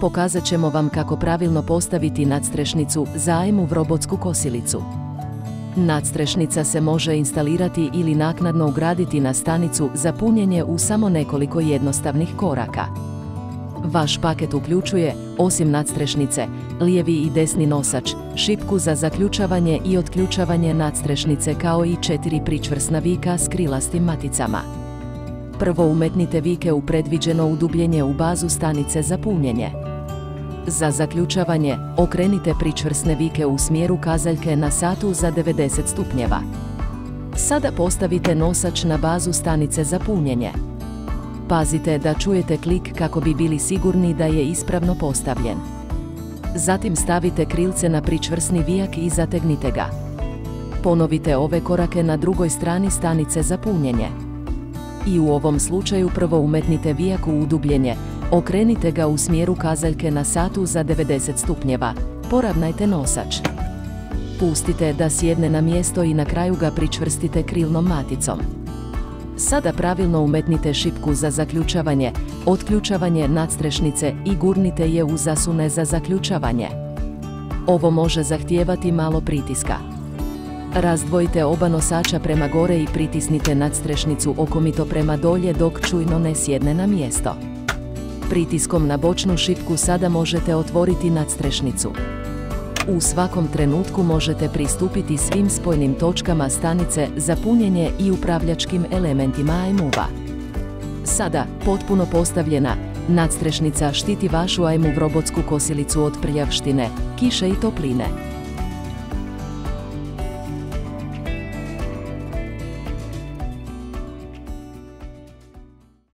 Pokazat ćemo vam kako pravilno postaviti nadstrešnicu za AEM-ov robotsku kosilicu. Nadstrešnica se može instalirati ili naknadno ugraditi na stanicu za punjenje u samo nekoliko jednostavnih koraka. Vaš paket uključuje, osim nadstrešnice, lijevi i desni nosač, šipku za zaključavanje i otključavanje nadstrešnice kao i 4 pričvrsna vika s krilastim maticama. Prvo umetnite vike u predviđeno udubljenje u bazu stanice za punjenje. Za zaključavanje, okrenite pričvrsne vike u smjeru kazaljke na satu za 90 stupnjeva. Sada postavite nosač na bazu stanice za punjenje. Pazite da čujete klik kako bi bili sigurni da je ispravno postavljen. Zatim stavite krilce na pričvrsni vijak i zategnite ga. Ponovite ove korake na drugoj strani stanice za punjenje. I u ovom slučaju prvo umetnite vijak u udubljenje, okrenite ga u smjeru kazaljke na satu za 90 stupnjeva, poravnajte nosač. Pustite da sjedne na mjesto i na kraju ga pričvrstite krilnom maticom. Sada pravilno umetnite šipku za zaključavanje, otključavanje nadstrešnice i gurnite je u zasune za zaključavanje. Ovo može zahtijevati malo pritiska. Razdvojite oba nosača prema gore i pritisnite nadstrešnicu okomito prema dolje dok čujno ne sjedne na mjesto. Pritiskom na bočnu šipku sada možete otvoriti nadstrešnicu. U svakom trenutku možete pristupiti svim spojnim točkama stanice za punjenje i upravljačkim elementima AEM-ova. Sada, potpuno postavljena, nadstrešnica štiti vašu AEM-ov robotsku kosilicu od prljavštine, kiše i topline.